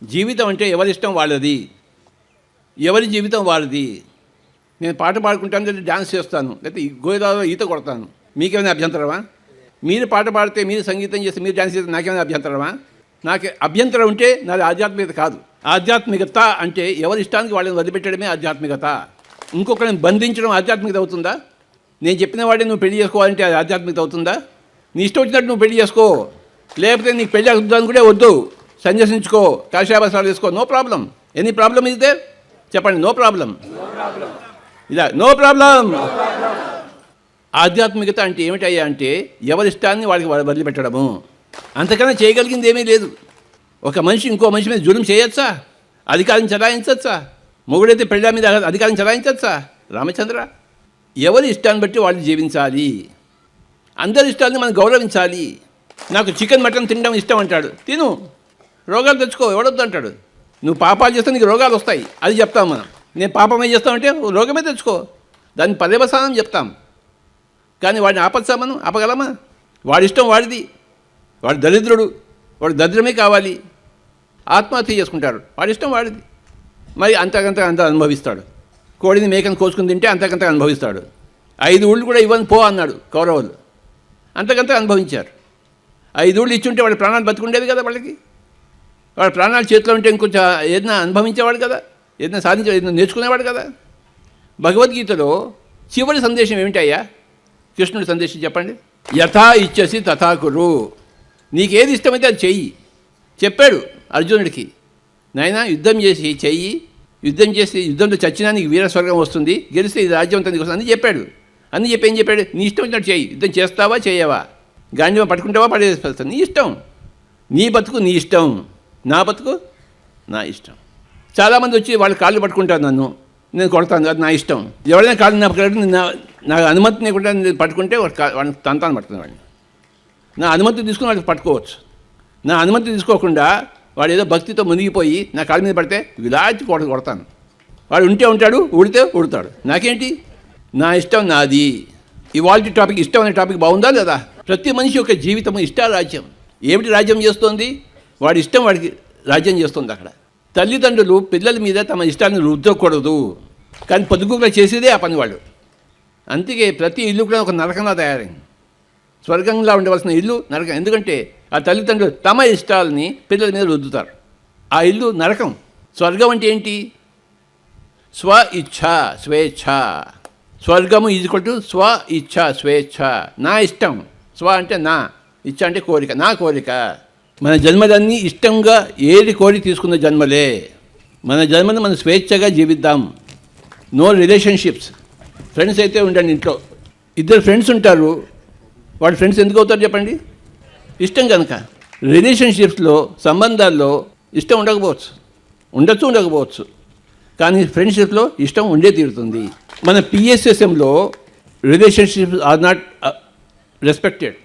జీవితం అంటే ఎవరిష్టం వాళ్ళది, ఎవరి జీవితం వాళ్ళది. నేను పాట పాడుకుంటాను, లేదా డ్యాన్స్ చేస్తాను, లేకపోతే గోదావరిలో ఈత కొడతాను, మీకేమైనా అభ్యంతరమా? మీరు పాట పాడితే, మీరు సంగీతం చేస్తే, మీరు డ్యాన్స్ చేస్తే నాకేమైనా అభ్యంతరమా? నాకు అభ్యంతరం ఉంటే నాది ఆధ్యాత్మికత కాదు. ఆధ్యాత్మికత అంటే ఎవరి ఇష్టానికి వాళ్ళని వదిలిపెట్టడమే ఆధ్యాత్మికత. ఇంకొకరిని బంధించడం ఆధ్యాత్మికత అవుతుందా? నేను చెప్పిన వాడిని నువ్వు పెళ్లి చేసుకోవాలంటే అది ఆధ్యాత్మికత అవుతుందా? నీ ఇష్టం వచ్చినట్టు నువ్వు పెళ్లి చేసుకో, లేకపోతే నీకు పెళ్లి అవుతుందని కూడా వద్దు, సన్యసించుకో, కాషాయవస్త్రాలు వేసుకో, no problem. Any problem is there? చెప్పండి, నో ప్రాబ్లం. ఇలా నో ప్రాబ్లం. ఆధ్యాత్మికత అంటే ఏమిటయ్యా అంటే ఎవరిష్టాన్ని వాళ్ళకి వదిలిపెట్టడము. అంతకన్నా చేయగలిగింది ఏమీ లేదు. ఒక మనిషి ఇంకో మనిషి మీద జులుం చేయొచ్చా? అధికారం చలాయించచ్చా? మొగుడైతే పెళ్ళ మీద అధికారం చలాయించచ్చా? రామచంద్ర, ఎవరి ఇష్టాన్ని బట్టి వాళ్ళు జీవించాలి. అందరి ఇష్టాన్ని మనం గౌరవించాలి. నాకు చికెన్ మటన్ తినడం ఇష్టం అంటాడు, తిను, రోగాలు తెచ్చుకో, ఎవడొద్దు అంటాడు. నువ్వు పాపాలు చేస్తే నీకు రోగాలు వస్తాయి, అది చెప్తాం మనం. నేను పాపమే చేస్తామంటే రోగమే తెచ్చుకో, దాన్ని పర్యవసానం చెప్తాం. కానీ వాడిని ఆపచ్చా? మనం ఆపగలమా? వాడి ఇష్టం వాడిది. వాడు దరిద్రుడు, వాడు దరిద్రమే కావాలి, ఆత్మహత్య చేసుకుంటారు, వాడి ఇష్టం వాడిది. మరి అంతకంత అనుభవిస్తాడు. కోడిని మేకను కోసుకుని తింటే అంతకంత అనుభవిస్తాడు. 5 ఊళ్ళు కూడా ఇవ్వని పో అన్నాడు కౌరవులు, అంతకంత అనుభవించారు. 5 ఊళ్ళు ఇచ్చుంటే వాడి ప్రాణాలు బతుకుండేది కదా. వాడి ప్రాణాలు చేతిలో ఉంటే ఇంకొంచెం ఏదైనా అనుభవించేవాడు కదా, ఏదైనా ఏదైనా నేర్చుకునేవాడు కదా. భగవద్గీతలో చివరి సందేశం ఏమిటయ్యా? కృష్ణుడి సందేశం చెప్పండి. యథా ఇచ్చసి తథా కురు. నీకేది ఇష్టమైతే అది చెయ్యి చెప్పాడు అర్జునుడికి. నాయనా, యుద్ధం చేసి చెయ్యి, యుద్ధం చేసి యుద్ధంలో చచ్చినా నీకు వీరస్వర్గం వస్తుంది, గెలిస్తే ఇది రాజ్యం అంతా నీకు వస్తుంది అని చెప్పాడు. అన్నీ చెప్పి ఏం చెప్పాడు? నీ ఇష్టం వచ్చినట్టు చెయ్యి. యుద్ధం చేస్తావా చేయవా, గాంధీవా పట్టుకుంటావా పడేస్తావు, నీ ఇష్టం. నీ బతుకు నీ ఇష్టం, నా బతుకు నా ఇష్టం. చాలామంది వచ్చి వాళ్ళ కాళ్ళు పట్టుకుంటారు, నన్ను నేను కొడతాను, అది నా ఇష్టం. ఎవరైనా కాళ్ళు నా అనుమతి లేకుండా నేను పట్టుకుంటే వాడిని తంతాను పట్టుకునే వాడిని. నా అనుమతి తీసుకుని వాడికి పట్టుకోవచ్చు. నా అనుమతి తీసుకోకుండా వాడు ఏదో భక్తితో మునిగిపోయి నా కాళ్ళ మీద పడితే విలాచి కొడతాను. వాడు ఉంటే ఉంటాడు, ఉడితే ఉడతాడు, నాకేంటి? నా ఇష్టం నాది. ఇవాళ టాపిక్ ఇష్టం అనే టాపిక్ బాగుందా లేదా? ప్రతి మనిషి యొక్క జీవితం ఇష్టారాజ్యం. ఏమిటి రాజ్యం చేస్తోంది? వాడి ఇష్టం వాడికి రాజ్యం చేస్తుంది. అక్కడ తల్లిదండ్రులు పిల్లల మీద తమ ఇష్టాన్ని రుద్దకూడదు, కానీ పొద్దుగుగా చేసేదే ఆ పని వాళ్ళు. అందుకే ప్రతి ఇల్లు కూడా ఒక నరకంలా తయారైంది. స్వర్గంలా ఉండవలసిన ఇల్లు నరకం. ఎందుకంటే ఆ తల్లిదండ్రులు తమ ఇష్టాలని పిల్లల మీద రుద్దుతారు. ఆ ఇల్లు నరకం. స్వర్గం అంటే ఏంటి? స్వ ఇచ్ఛ స్వేచ్ఛ. స్వర్గము ఈజ్వల్ టు స్వ ఇచ్ఛ స్వేచ్ఛ. నా ఇష్టం. స్వ అంటే నా, ఇచ్ఛ అంటే కోరిక, నా కోరిక. మన జన్మలన్నీ ఇష్టంగా ఏది కోరి తీసుకున్న జన్మలే. మన జన్మను మనం స్వేచ్ఛగా జీవిద్దాం. No relationships. ఫ్రెండ్స్ అయితే ఉండండి. ఇంట్లో 2 ఫ్రెండ్స్ ఉంటారు, వాడు ఫ్రెండ్స్ ఎందుకు అవుతారు చెప్పండి? ఇష్టం కనుక. రిలేషన్షిప్స్లో, సంబంధాల్లో ఇష్టం ఉండకపోవచ్చు, కానీ ఫ్రెండ్షిప్లో ఇష్టం ఉండే తీరుతుంది. మన పిఎస్ఎస్ఎంలో relationships are not respected,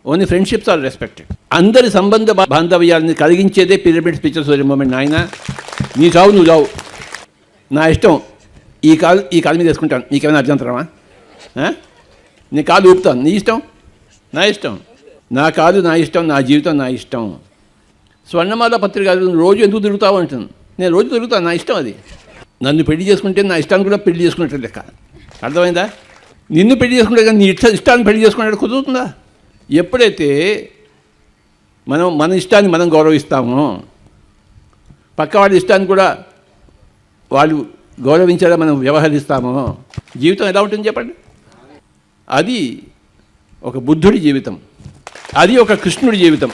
only friendships are respected. అందరి సంబంధ బాంధవ్యాలని కలిగించేదే పిరమిడ్ స్పిరిచువల్ సోషల్ మూమెంట్. నాయన, నీ చావు నువ్వు చావు, నా ఇష్టం. ఈ కాలు మీద వేసుకుంటాను, నీకేమైనా అభ్యంతరమా? నీ కాలు ఊపుతాను, నీ ఇష్టం, నా ఇష్టం. నా కాలు నా ఇష్టం, నా జీవితం నా ఇష్టం. స్వర్ణమాల పత్రిక రోజు ఎందుకు తిరుగుతావు అంటుంది. నేను రోజు తిరుగుతాను, నా ఇష్టం అది. నన్ను పెళ్లి చేసుకుంటే నా ఇష్టాన్ని కూడా పెళ్లి చేసుకున్నట్టు లెక్క. అర్థమైందా? నిన్ను పెళ్లి చేసుకుంటే కానీ నీ ఇష్టాన్ని పెళ్లి చేసుకున్నట్టు కుదురుతుందా? ఎప్పుడైతే మనం మన ఇష్టాన్ని మనం గౌరవిస్తామో, పక్కవాడి ఇష్టాన్ని కూడా వాళ్ళు గౌరవించేలా మనం వ్యవహరిస్తామో, జీవితం ఎలా ఉంటుంది చెప్పండి? అది ఒక బుద్ధుడి జీవితం, అది ఒక కృష్ణుడి జీవితం,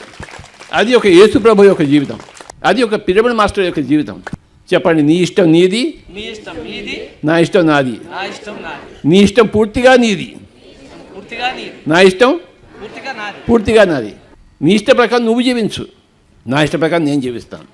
అది ఒక యేసుప్రభు యొక్క జీవితం, అది ఒక పిరమిడ్ మాస్టర్ యొక్క జీవితం. చెప్పండి, నీ ఇష్టం నీది, నా ఇష్టం నాది. నీ ఇష్టం పూర్తిగా నీది, నా ఇష్టం పూర్తిగా నాది. నీ ఇష్ట ప్రకారం నువ్వు జీవించు, నా ఇష్ట ప్రకారం నేను జీవిస్తాను.